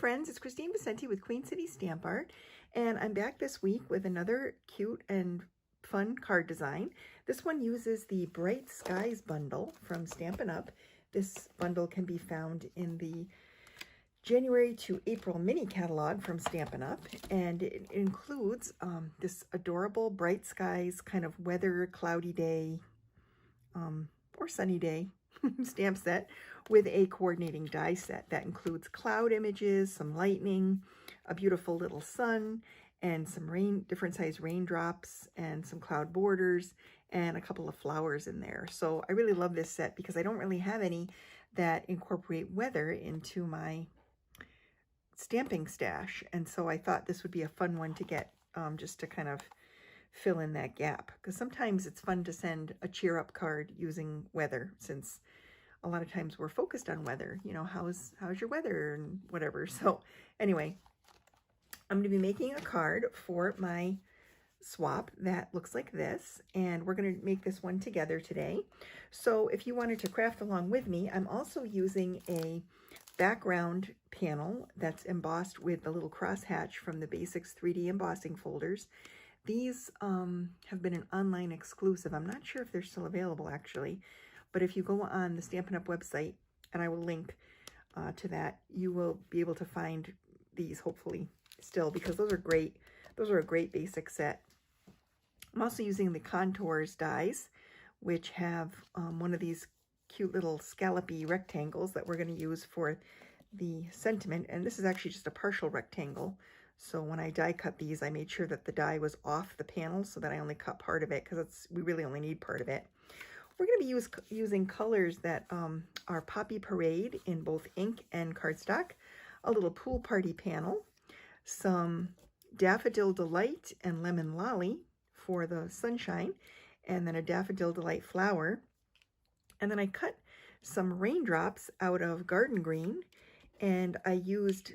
friends, it's Kristine Vicente with Queen City Stamp Art, and I'm back this week with another cute and fun card design. This one uses the Bright Skies bundle from Stampin' Up. This bundle can be found in the January to April mini catalog from Stampin' Up, and it includes this adorable Bright Skies kind of weather, cloudy day or sunny day stamp set with a coordinating die set that includes cloud images, some lightning, a beautiful little sun, and some different size raindrops, and some cloud borders, and a couple of flowers in there. So I really love this set because I don't really have any that incorporate weather into my stamping stash, and so I thought this would be a fun one to get just to kind of fill in that gap, because sometimes it's fun to send a cheer up card using weather, since a lot of times we're focused on weather, you know, how's your weather and whatever. So anyway, I'm going to be making a card for my swap that looks like this, and we're going to make this one together today. So if you wanted to craft along with me, I'm also using a background panel that's embossed with the little crosshatch from the Basics 3D embossing folders. These have been an online exclusive. I'm not sure if they're still available actually, but if you go on the Stampin' Up website, and I will link to that, you will be able to find these hopefully still, because those are great. Those are a great basic set. I'm also using the Contours dies, which have one of these cute little scallopy rectangles that we're going to use for the sentiment. And this is actually just a partial rectangle. So when I die cut these, I made sure that the die was off the panel so that I only cut part of it, because we really only need part of it. We're going to be using colors that are Poppy Parade in both ink and cardstock, a little Pool Party panel, some Daffodil Delight and Lemon Lolly for the sunshine, and then a Daffodil Delight flower. And then I cut some raindrops out of Garden Green, and I used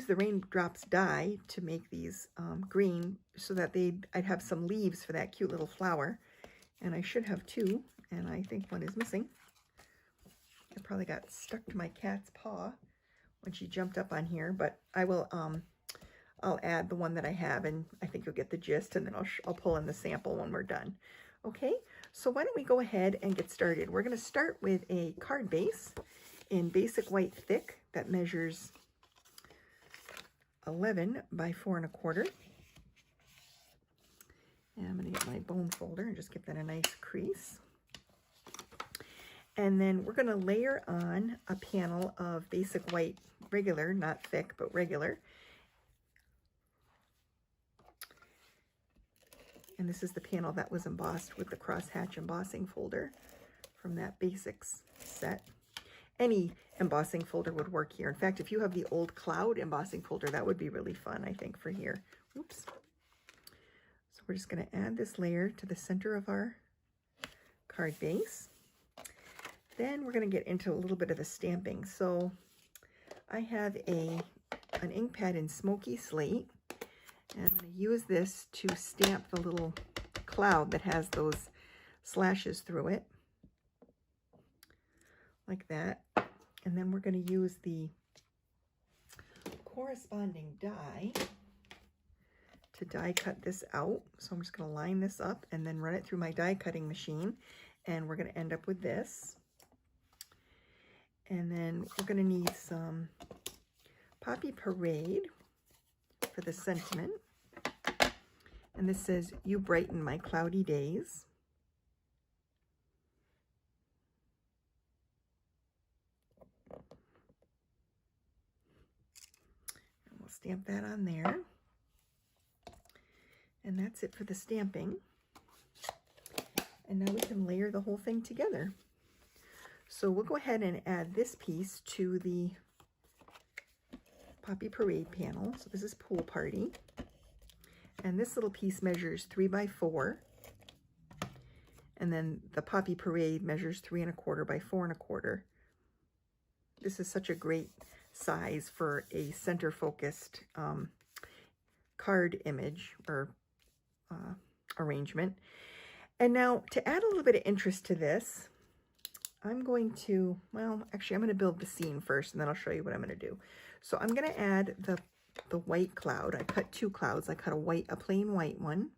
the raindrops die to make these green, so that I'd have some leaves for that cute little flower. And I should have two, and I think one is missing. It probably got stuck to my cat's paw when she jumped up on here, but I will I'll add the one that I have, and I think you'll get the gist, and then I'll pull in the sample when we're done. Okay, so why don't we go ahead and get started. We're going to start with a card base in Basic White Thick that measures 11 by 4 1/4. And I'm going to get my bone folder and just give that a nice crease. And then we're going to layer on a panel of Basic White regular, not thick, but regular. And this is the panel that was embossed with the crosshatch embossing folder from that Basics set. Any embossing folder would work here. In fact, if you have the old cloud embossing folder, that would be really fun, I think, for here. Oops. So we're just going to add this layer to the center of our card base. Then we're going to get into a little bit of the stamping. So I have an ink pad in Smoky Slate, and I'm going to use this to stamp the little cloud that has those slashes through it, like that. And then we're going to use the corresponding die to die cut this out. So I'm just going to line this up and then run it through my die cutting machine, and we're going to end up with this. And then we're going to need some Poppy Parade for the sentiment. And this says, "You brighten my cloudy days." And we'll stamp that on there. And that's it for the stamping. And now we can layer the whole thing together. So we'll go ahead and add this piece to the Poppy Parade panel. So this is Pool Party. And this little piece measures 3 by 4. And then the Poppy Parade measures 3 1/4 by 4 1/4. This is such a great size for a center-focused card image or arrangement. And now to add a little bit of interest to this, I'm going to, well, actually I'm going to build the scene first and then I'll show you what I'm going to do. So I'm going to add the white cloud. I cut two clouds. I cut a plain white one.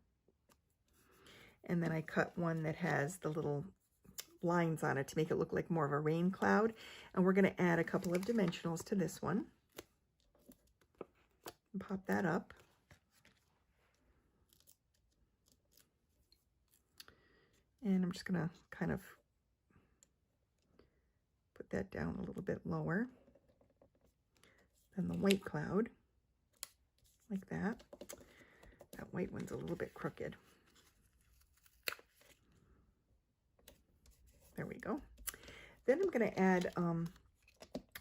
And then I cut one that has the little lines on it to make it look like more of a rain cloud. And we're going to add a couple of dimensionals to this one. And pop that up. And I'm just going to kind of put that down a little bit lower than the white cloud, like that. That white one's a little bit crooked. There we go. Then I'm going to add, I'm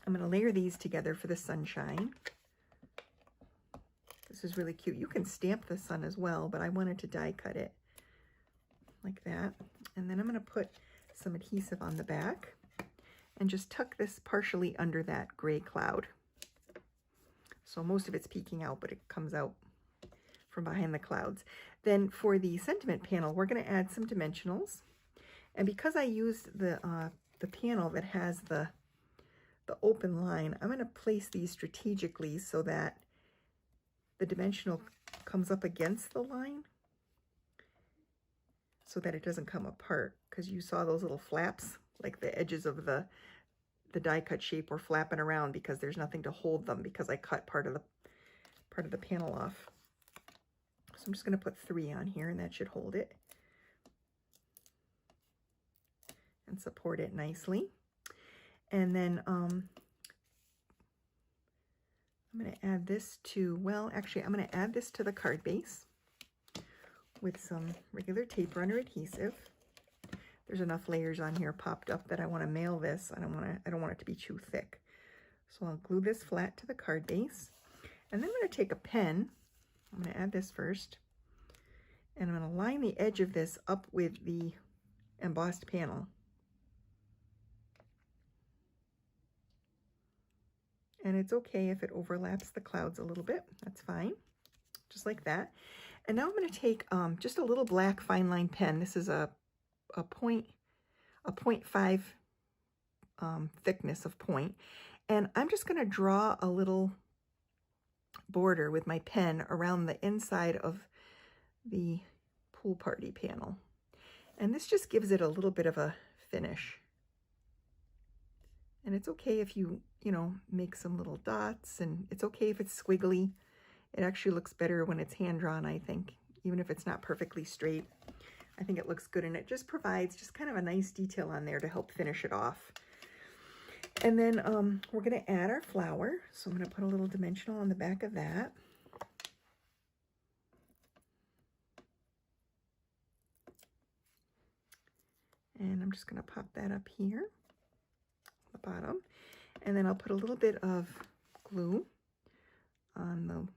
going to layer these together for the sunshine. This is really cute. You can stamp the sun as well, but I wanted to die cut it like that. And then I'm going to put some adhesive on the back and just tuck this partially under that gray cloud. So most of it's peeking out, but it comes out from behind the clouds. Then for the sentiment panel, we're going to add some dimensionals. And because I used the panel that has the open line, I'm going to place these strategically so that the dimensional comes up against the line so that it doesn't come apart, because you saw those little flaps, like the edges of the die cut shape were flapping around because there's nothing to hold them because I cut part of the panel off. So I'm just going to put 3 on here and that should hold it and support it nicely. And then I'm going to add this to, well, actually I'm going to add this to the card base with some regular tape runner adhesive. There's enough layers on here popped up that I want to mail this. I don't want it to be too thick. So I'll glue this flat to the card base. And then I'm going to take a pen. I'm going to add this first. And I'm going to line the edge of this up with the embossed panel. And it's okay if it overlaps the clouds a little bit. That's fine. Just like that. And now I'm going to take just a little black fine line pen. This is a 0.5 thickness of point. And I'm just going to draw a little border with my pen around the inside of the pool party panel. And this just gives it a little bit of a finish. And it's okay if you make some little dots, and it's okay if it's squiggly. It actually looks better when it's hand-drawn, I think, even if it's not perfectly straight. I think it looks good, and it just provides just kind of a nice detail on there to help finish it off. And then we're going to add our flower. So I'm going to put a little dimensional on the back of that. And I'm just going to pop that up here, the bottom. And then I'll put a little bit of glue on the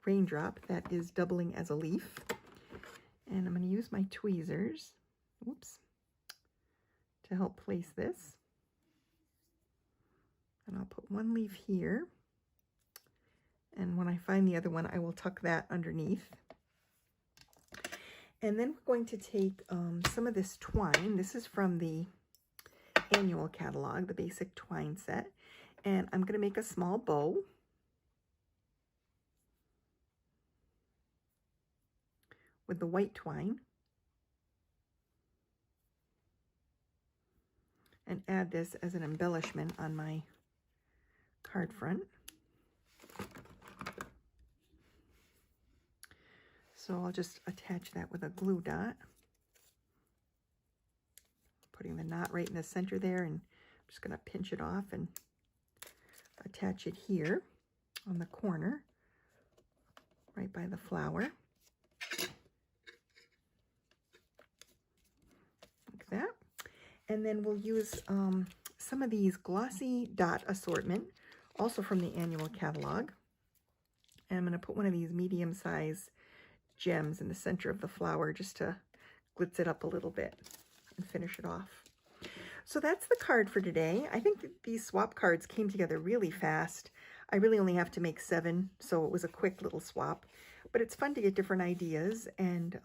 raindrop that is doubling as a leaf. And I'm going to use my tweezers, to help place this. And I'll put one leaf here. And when I find the other one, I will tuck that underneath. And then we're going to take some of this twine. This is from the annual catalog, the basic twine set. And I'm going to make a small bow. With the white twine. And add this as an embellishment on my card front. So I'll just attach that with a glue dot. Putting the knot right in the center there, and I'm just going to pinch it off and attach it here on the corner, right by the flower. Like that. And then we'll use some of these glossy dot assortment, also from the annual catalog. And I'm going to put one of these medium-sized gems in the center of the flower just to glitz it up a little bit and finish it off. So that's the card for today. I think that these swap cards came together really fast. I really only have to make 7, so it was a quick little swap. But it's fun to get different ideas and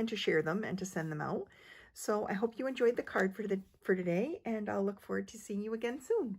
to share them and to send them out. So I hope you enjoyed the card for today, and I'll look forward to seeing you again soon.